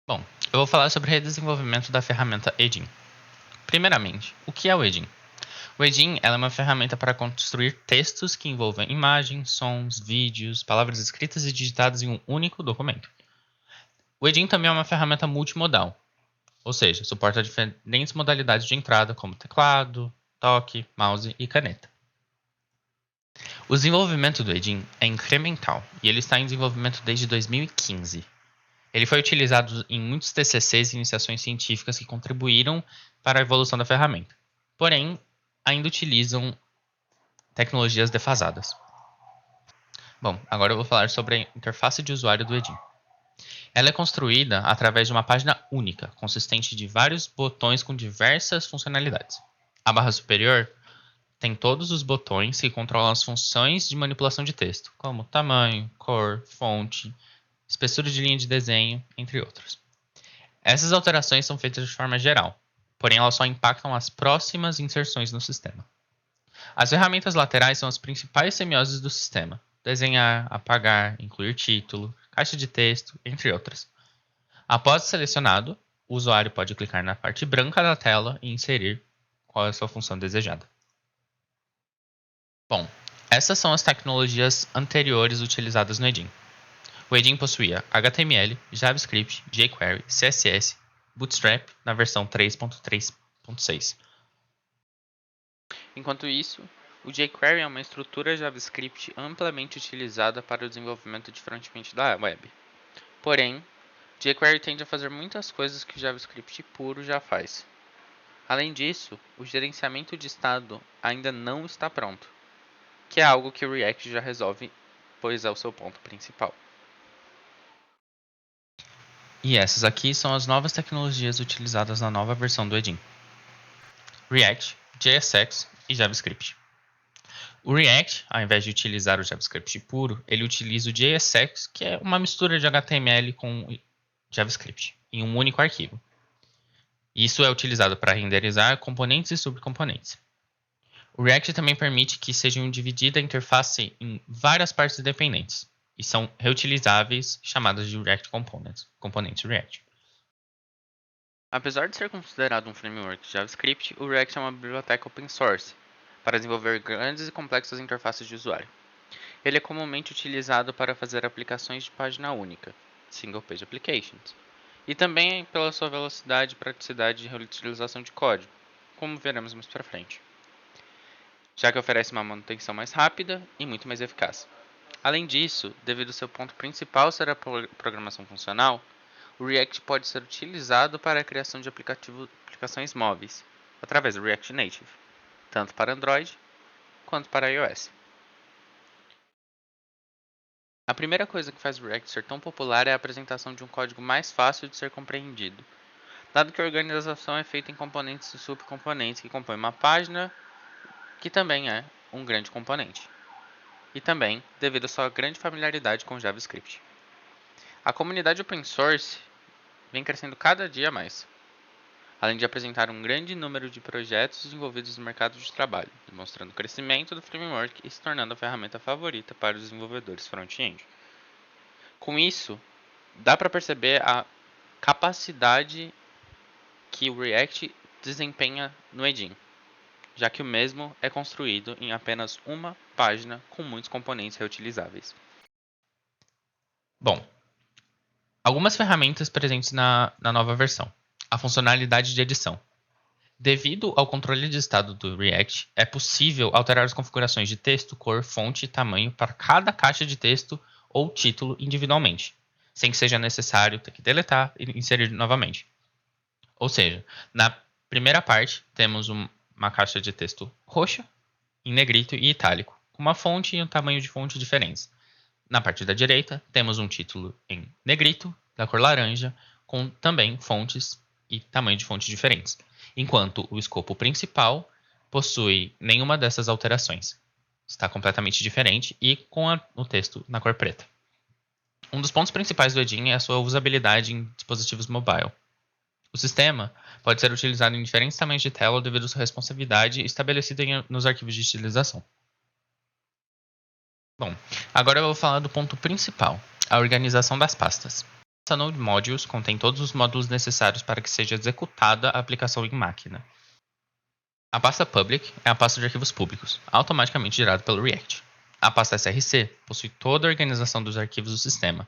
Bom, eu vou falar sobre o redesenvolvimento da ferramenta Edin. Primeiramente, o que é o Edin? O Edin é uma ferramenta para construir textos que envolvem imagens, sons, vídeos, palavras escritas e digitadas em um único documento. O Edin também é uma ferramenta multimodal, ou seja, suporta diferentes modalidades de entrada como teclado, toque, mouse e caneta. O desenvolvimento do Edin é incremental e ele está em desenvolvimento desde 2015. Ele foi utilizado em muitos TCCs e iniciações científicas que contribuíram para a evolução da ferramenta. Porém, ainda utilizam tecnologias defasadas. Bom, agora eu vou falar sobre a interface de usuário do Edin. Ela é construída através de uma página única, consistente de vários botões com diversas funcionalidades. A barra superior tem todos os botões que controlam as funções de manipulação de texto, como tamanho, cor, fonte, espessura de linha de desenho, entre outros. Essas alterações são feitas de forma geral, porém elas só impactam as próximas inserções no sistema. As ferramentas laterais são as principais semioses do sistema: desenhar, apagar, incluir título, caixa de texto, entre outras. Após selecionado, o usuário pode clicar na parte branca da tela e inserir qual é a sua função desejada. Bom, essas são as tecnologias anteriores utilizadas no Edin. O Edin possuía HTML, JavaScript, jQuery, CSS, Bootstrap na versão 3.3.6. Enquanto isso, o jQuery é uma estrutura JavaScript amplamente utilizada para o desenvolvimento de front-end da web. Porém, jQuery tende a fazer muitas coisas que o JavaScript puro já faz. Além disso, o gerenciamento de estado ainda não está pronto, que é algo que o React já resolve, pois é o seu ponto principal. E essas aqui são as novas tecnologias utilizadas na nova versão do Edin: React, JSX e JavaScript. O React, ao invés de utilizar o JavaScript puro, ele utiliza o JSX, que é uma mistura de HTML com JavaScript, em um único arquivo. Isso é utilizado para renderizar componentes e subcomponentes. O React também permite que sejam dividida a interface em várias partes independentes, e são reutilizáveis, chamadas de React Components, componentes React. Apesar de ser considerado um framework de JavaScript, o React é uma biblioteca open source para desenvolver grandes e complexas interfaces de usuário. Ele é comumente utilizado para fazer aplicações de página única, Single Page Applications, e também pela sua velocidade e praticidade de reutilização de código, como veremos mais para frente, já que oferece uma manutenção mais rápida e muito mais eficaz. Além disso, devido ao seu ponto principal ser a programação funcional, o React pode ser utilizado para a criação de aplicações móveis, através do React Native, tanto para Android quanto para iOS. A primeira coisa que faz o React ser tão popular é a apresentação de um código mais fácil de ser compreendido, dado que a organização é feita em componentes e subcomponentes que compõem uma página, que também é um grande componente, e também devido à sua grande familiaridade com JavaScript. A comunidade open source vem crescendo cada dia mais, além de apresentar um grande número de projetos desenvolvidos no mercado de trabalho, demonstrando o crescimento do framework e se tornando a ferramenta favorita para os desenvolvedores front-end. Com isso, dá para perceber a capacidade que o React desempenha no Edin, já que o mesmo é construído em apenas uma página com muitos componentes reutilizáveis. Bom, algumas ferramentas presentes na nova versão. A funcionalidade de edição. Devido ao controle de estado do React, é possível alterar as configurações de texto, cor, fonte e tamanho para cada caixa de texto ou título individualmente, sem que seja necessário ter que deletar e inserir novamente. Ou seja, na primeira parte temos uma caixa de texto roxa, em negrito e itálico, com uma fonte e um tamanho de fonte diferentes. Na parte da direita, temos um título em negrito, da cor laranja, com também fontes e tamanho de fonte diferentes, enquanto o escopo principal possui nenhuma dessas alterações. Está completamente diferente e com o texto na cor preta. Um dos pontos principais do Edin é a sua usabilidade em dispositivos mobile. O sistema pode ser utilizado em diferentes tamanhos de tela devido à sua responsividade estabelecida nos arquivos de utilização. Bom, agora eu vou falar do ponto principal, a organização das pastas. A Node Modules contém todos os módulos necessários para que seja executada a aplicação em máquina. A pasta Public é a pasta de arquivos públicos, automaticamente gerada pelo React. A pasta src possui toda a organização dos arquivos do sistema,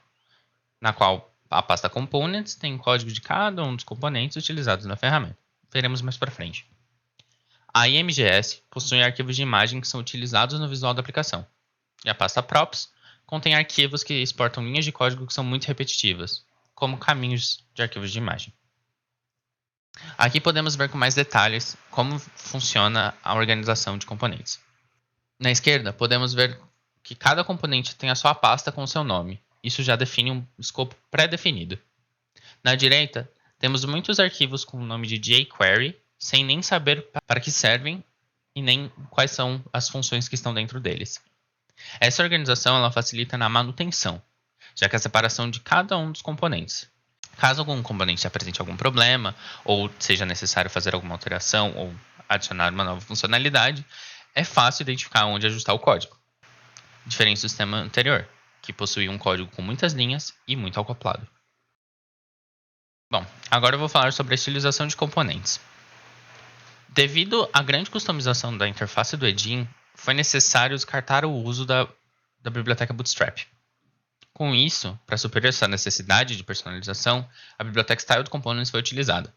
na qual a pasta Components tem o código de cada um dos componentes utilizados na ferramenta. Veremos mais para frente. A imgs possui arquivos de imagem que são utilizados no visual da aplicação. E a pasta Props contém arquivos que exportam linhas de código que são muito repetitivas, como caminhos de arquivos de imagem. Aqui podemos ver com mais detalhes como funciona a organização de componentes. Na esquerda, podemos ver que cada componente tem a sua pasta com o seu nome. Isso já define um escopo pré-definido. Na direita, temos muitos arquivos com o nome de jQuery, sem nem saber para que servem e nem quais são as funções que estão dentro deles. Essa organização ela facilita na manutenção, já que a separação de cada um dos componentes. Caso algum componente apresente algum problema, ou seja necessário fazer alguma alteração ou adicionar uma nova funcionalidade, é fácil identificar onde ajustar o código. Diferente do sistema anterior, que possui um código com muitas linhas e muito acoplado. Bom, agora eu vou falar sobre a estilização de componentes. Devido à grande customização da interface do Edin, foi necessário descartar o uso da biblioteca Bootstrap. Com isso, para suprir essa necessidade de personalização, a biblioteca Styled Components foi utilizada.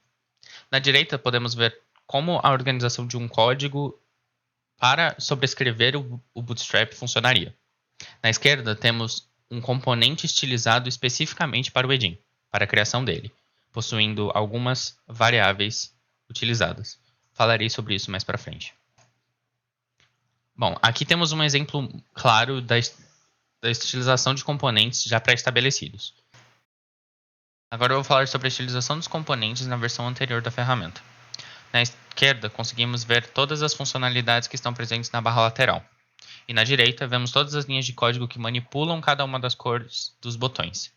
Na direita, podemos ver como a organização de um código para sobrescrever o Bootstrap funcionaria. Na esquerda, temos um componente estilizado especificamente para o Edin, para a criação dele, possuindo algumas variáveis utilizadas. Falarei sobre isso mais para frente. Bom, aqui temos um exemplo claro da estilização de componentes já pré-estabelecidos. Agora eu vou falar sobre a estilização dos componentes na versão anterior da ferramenta. Na esquerda, conseguimos ver todas as funcionalidades que estão presentes na barra lateral. E na direita, vemos todas as linhas de código que manipulam cada uma das cores dos botões.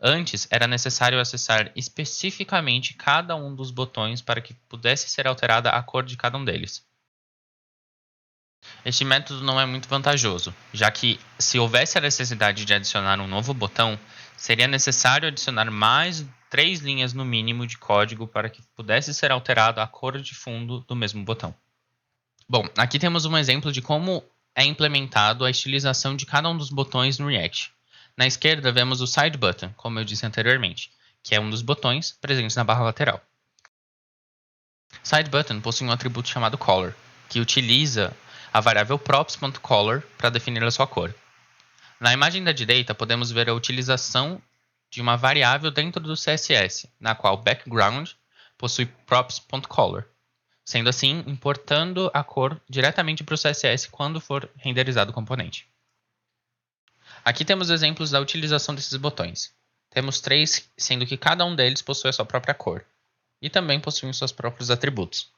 Antes, era necessário acessar especificamente cada um dos botões para que pudesse ser alterada a cor de cada um deles. Este método não é muito vantajoso, já que, se houvesse a necessidade de adicionar um novo botão, seria necessário adicionar mais 3 linhas no mínimo de código para que pudesse ser alterada a cor de fundo do mesmo botão. Bom, aqui temos um exemplo de como é implementado a estilização de cada um dos botões no React. Na esquerda, vemos o Side Button, como eu disse anteriormente, que é um dos botões presentes na barra lateral. Side Button possui um atributo chamado Color, que utiliza a variável props.color para definir a sua cor. Na imagem da direita, podemos ver a utilização de uma variável dentro do CSS, na qual background possui props.color, sendo assim importando a cor diretamente para o CSS quando for renderizado o componente. Aqui temos exemplos da utilização desses botões. Temos 3, sendo que cada um deles possui a sua própria cor, e também possuem seus próprios atributos.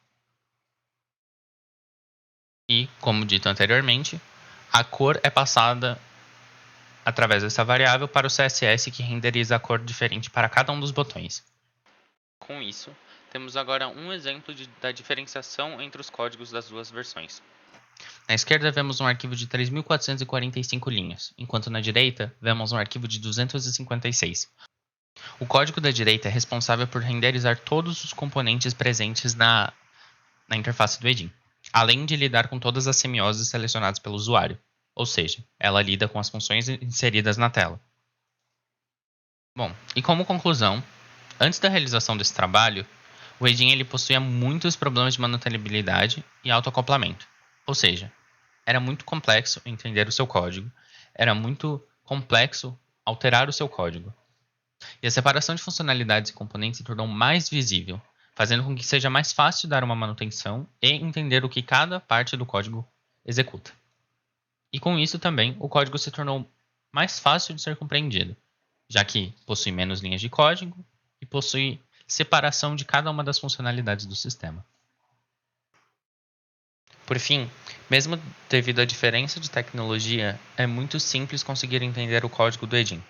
E, como dito anteriormente, a cor é passada através dessa variável para o CSS que renderiza a cor diferente para cada um dos botões. Com isso, temos agora um exemplo da diferenciação entre os códigos das duas versões. Na esquerda vemos um arquivo de 3.445 linhas, enquanto na direita vemos um arquivo de 256. O código da direita é responsável por renderizar todos os componentes presentes na interface do Edin, além de lidar com todas as semioses selecionadas pelo usuário, ou seja, ela lida com as funções inseridas na tela. Bom, e como conclusão, antes da realização desse trabalho, o Edin ele possuía muitos problemas de manutenibilidade e autoacoplamento, ou seja, era muito complexo entender o seu código, era muito complexo alterar o seu código. E a separação de funcionalidades e componentes se tornou mais visível, fazendo com que seja mais fácil dar uma manutenção e entender o que cada parte do código executa. E com isso também, o código se tornou mais fácil de ser compreendido, já que possui menos linhas de código e possui separação de cada uma das funcionalidades do sistema. Por fim, mesmo devido à diferença de tecnologia, é muito simples conseguir entender o código do Edin.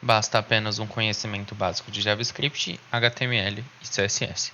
Basta apenas um conhecimento básico de JavaScript, HTML e CSS.